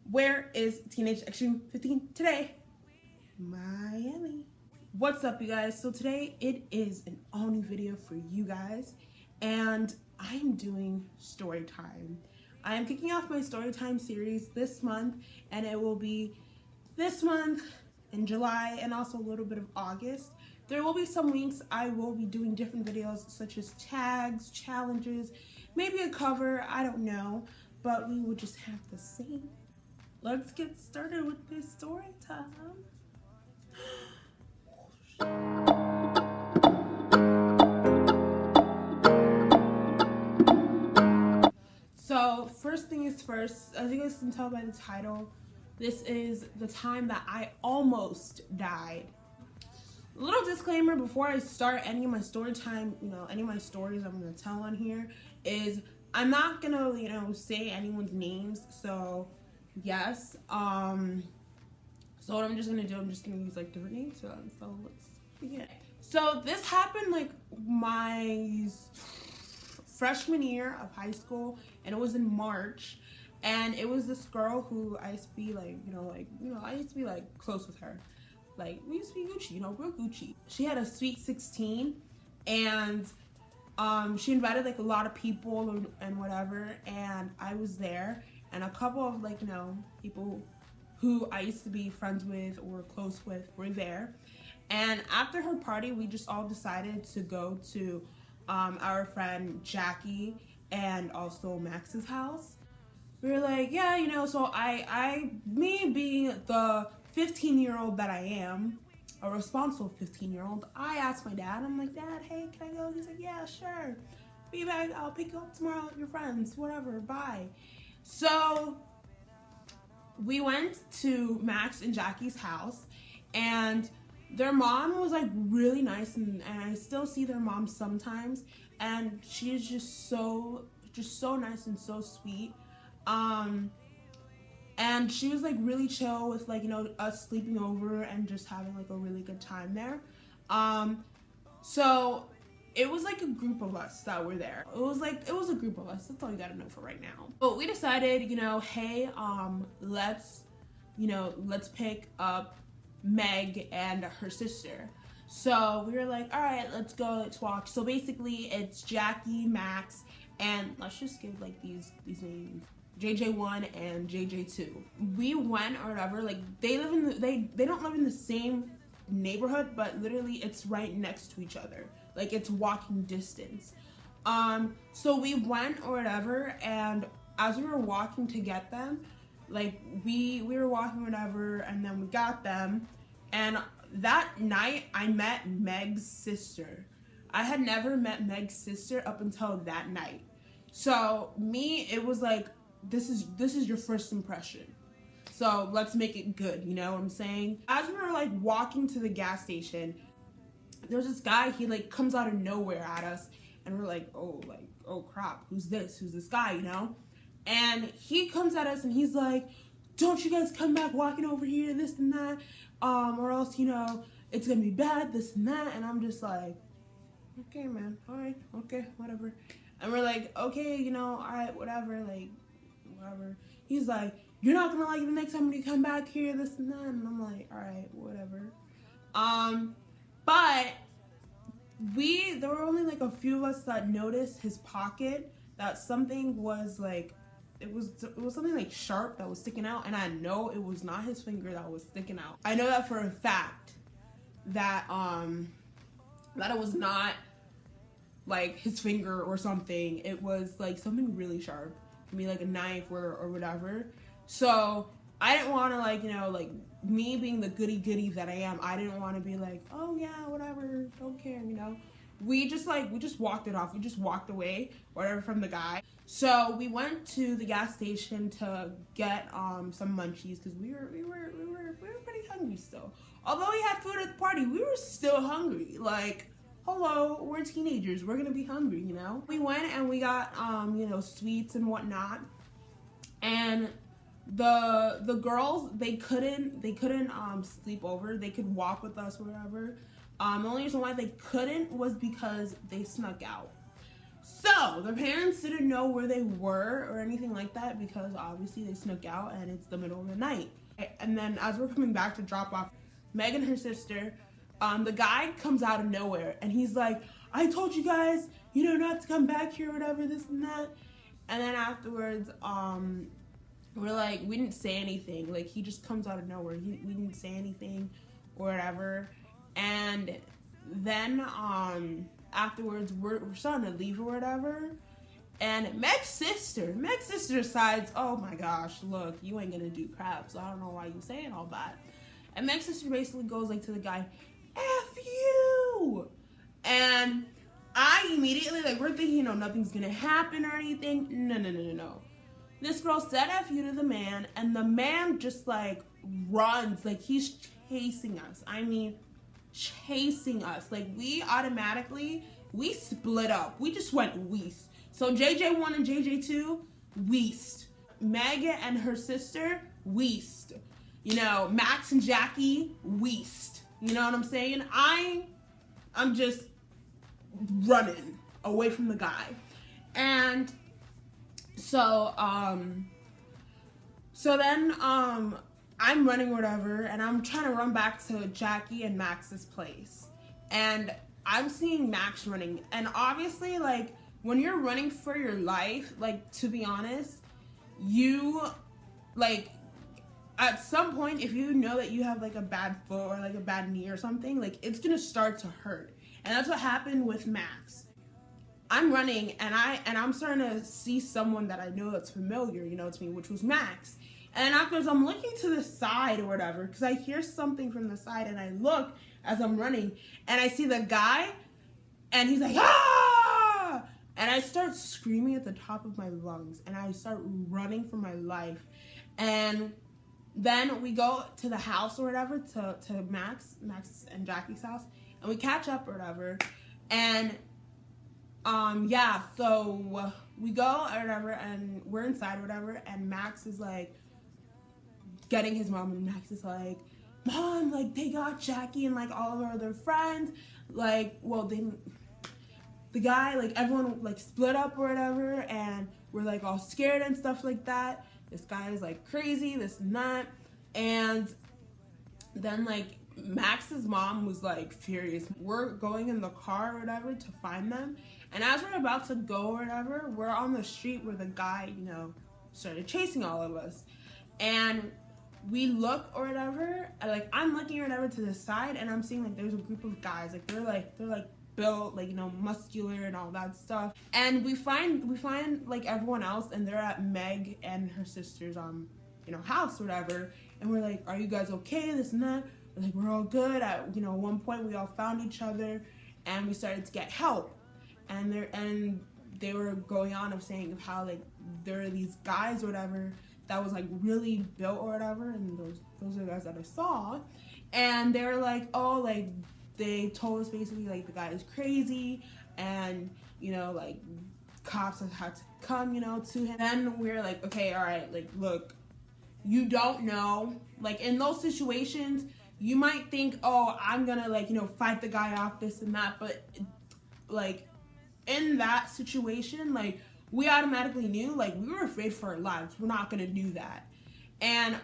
Where is Teenage Extreme 15 today? Miami. What's up, you guys? So today it is an all new video for you guys, and I am doing story time. I am kicking off my story time series this month, and it will be this month in July and also a little bit of August. There will be some weeks I will be doing different videos such as tags, challenges, maybe a cover, I don't know, but we will just have to see. Let's get started with this story time. So first thing is first, as you guys can tell by the title, this is the time that I almost died. A little disclaimer before I start any of my story time, any of my stories I'm gonna tell on here is I'm not gonna, say anyone's names. So yes, so what I'm just gonna do, I'm just gonna use like different names for them. So let's begin. So this happened like my freshman year of high school, and it was in March, and it was this girl who I used to be like, I used to be like close with her. Like, we used to be Gucci, real Gucci. She had a sweet 16, and she invited like a lot of people and whatever, and I was there, and a couple of like, people who I used to be friends with or close with were there. And after her party, we just all decided to go to our friend Jackie and also Max's house. We were like, yeah, so me being the 15-year-old that I am, a responsible 15-year-old, I asked my dad, I'm like, Dad, hey, can I go? He's like, yeah, sure. Be back, I'll pick you up tomorrow with your friends, whatever, bye. So we went to Max and Jackie's house, and their mom was like really nice, and I still see their mom sometimes, and she is just so nice and so sweet. And she was like really chill with like, us sleeping over and just having like a really good time there. So it was like a group of us that were there. It was a group of us. That's all you gotta know for right now. But we decided, hey, let's pick up Meg and her sister. So we were like, all right, let's go, let's walk. So basically it's Jackie, Max, and let's just give like these names, JJ1 and JJ2. We went or whatever, like they don't live in the same neighborhood, but literally it's right next to each other. Like it's walking distance. So we went or whatever, and as we were walking to get them, like we were walking whatever, and then we got them, and that night I met Meg's sister. I had never met Meg's sister up until that night. So it was like, this is your first impression, so let's make it good, you know what I'm saying? As we were like walking to the gas station, there was this guy, he like comes out of nowhere at us, and we're like, oh crap, who's this guy, and he comes at us and he's like, don't you guys come back walking over here, this and that, or else it's gonna be bad, this and that. And I'm just like, okay man, all right, okay, whatever. And we're like, okay, all right, whatever, like whatever. He's like, you're not gonna like it the next time you come back here, this and that. And I'm like, all right, whatever. But there were only like a few of us that noticed his pocket, that something was like, it was something like sharp that was sticking out, and I know it was not his finger that was sticking out. I know that for a fact, that it was not like his finger or something. It was like something really sharp, maybe like a knife or whatever. So I didn't want to like, like me being the goody that I am, I didn't want to be like, oh yeah, whatever, don't care, We just walked it off. We just walked away, whatever, from the guy. So we went to the gas station to get some munchies, because we were pretty hungry still. Although we had food at the party, we were still hungry. Like, hello, we're teenagers, we're gonna be hungry, We went and we got sweets and whatnot, and the girls, they couldn't sleep over. They could walk with us or whatever. The only reason why they couldn't was because they snuck out. So their parents didn't know where they were or anything like that because obviously they snuck out and it's the middle of the night. And then as we're coming back to drop off Meg and her sister, the guy comes out of nowhere and he's like, I told you guys, you know, not to come back here, whatever, this and that. And then afterwards, we're like, we didn't say anything. Like, he just comes out of nowhere. We didn't say anything or whatever. And then afterwards, we're starting to leave or whatever. And Meg's sister decides, oh my gosh, look, you ain't gonna do crap, so I don't know why you saying all that. And Meg's sister basically goes like to the guy, F you! And I immediately, like, we're thinking, you know, nothing's gonna happen or anything. No. This girl said F you to the man, and the man just, like, runs. Like, he's chasing us. I mean, chasing us. Like, we split up. We just went weast. So JJ1 and JJ2, weast. Meg and her sister, weast. You know, Max and Jackie, weast. You know what I'm saying? I'm just running away from the guy. And so then I'm running or whatever, and I'm trying to run back to Jackie and Max's place. And I'm seeing Max running. And obviously, like, when you're running for your life, like, to be honest, you, like, at some point, if you know that you have, like, a bad foot or, like, a bad knee or something, like, it's gonna start to hurt. And that's what happened with Max. I'm running, and I'm starting to see someone that I know that's familiar, you know, to me, which was Max. And afterwards, I'm looking to the side or whatever, because I hear something from the side, and I look as I'm running, and I see the guy, and he's like, ah! And I start screaming at the top of my lungs, and I start running for my life. And then we go to the house or whatever, to Max and Jackie's house, and we catch up or whatever. And yeah, so we go or whatever, and we're inside or whatever, and Max is like getting his mom, and Max is like, Mom, like, they got Jackie and like all of our other friends, like, well, the guy, like, everyone like split up or whatever, and we're like all scared and stuff like that. This guy is like crazy, this and that. And then like Max's mom was like furious. We're going in the car or whatever to find them, and as we're about to go or whatever, we're on the street where the guy, you know, started chasing all of us. And we look or whatever, and like I'm looking or whatever to the side, and I'm seeing like there's a group of guys, like they're like built, like, you know, muscular and all that stuff. And we find like everyone else, and they're at Meg and her sister's you know, house or whatever. And we're like, are you guys okay, this and that? We're like, we're all good. At, you know, one point we all found each other, and we started to get help. And they were going on of saying of how like there are these guys or whatever that was like really built or whatever, and those are the guys that I saw. And they were like, oh, like, they told us basically like the guy is crazy, and, you know, like cops have had to come, you know, to him. Then we're like, okay, all right, like, look, you don't know, like, in those situations you might think, oh, I'm gonna, like, you know, fight the guy off, this and that, but like in that situation, like, we automatically knew, like, we were afraid for our lives. We're not gonna do that. And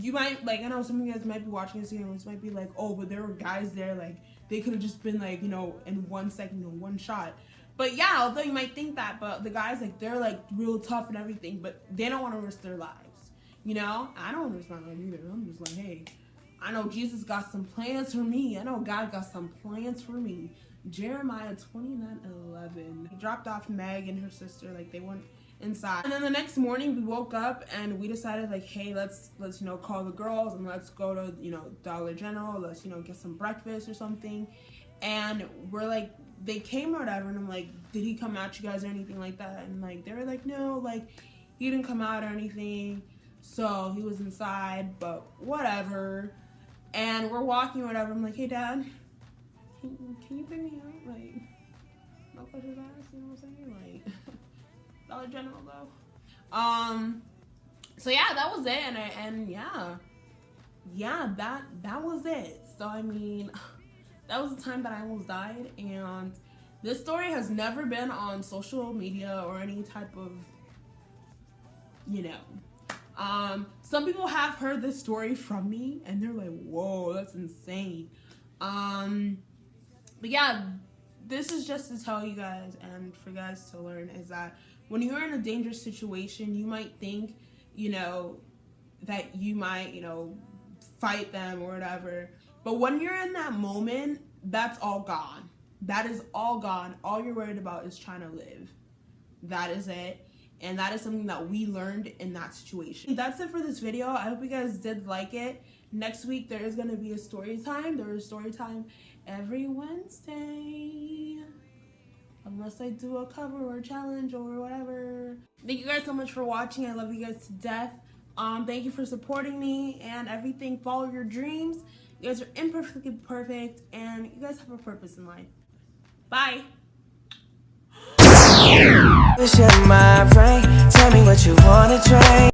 you might, like, I know some of you guys might be watching this and might be like, oh, but there were guys there, like, they could have just been, like, you know, in 1 second or one shot. But yeah, although you might think that, but the guys, like, they're, like, real tough and everything, but they don't want to risk their lives, you know? I don't want to risk my life either. I'm just like, hey, I know Jesus got some plans for me. I know God got some plans for me. Jeremiah 29:11. He dropped off Meg and her sister, like, they went inside. And then the next morning we woke up and we decided, like, hey, let's you know, call the girls and let's go to, you know, Dollar General, let's, you know, get some breakfast or something. And we're like, they came or whatever, and I'm like, did he come at you guys or anything like that? And like they were like, no, like, he didn't come out or anything, so he was inside, but whatever. And we're walking or whatever. I'm like, hey, Dad, can you pick me up? Like, no questions asked, you know what I'm saying? Like, Dollar General though. So yeah, that was it, and yeah, that was it. So I mean, that was the time that I almost died, and This story has never been on social media or any type of, you know. Some people have heard this story from me and they're like, whoa, that's insane. But yeah, this is just to tell you guys and for you guys to learn is that when you're in a dangerous situation, you might think, you know, that you might, you know, fight them or whatever. But when you're in that moment, that's all gone. That is all gone. All you're worried about is trying to live. That is it. And that is something that we learned in that situation. That's it for this video. I hope you guys did like it. Next week, there is going to be a story time. There is story time every Wednesday. Unless I do a cover or a challenge or whatever. Thank you guys so much for watching. I love you guys to death. Thank you for supporting me and everything. Follow your dreams. You guys are imperfectly perfect. And you guys have a purpose in life. Bye. Tell me what you wanna drink.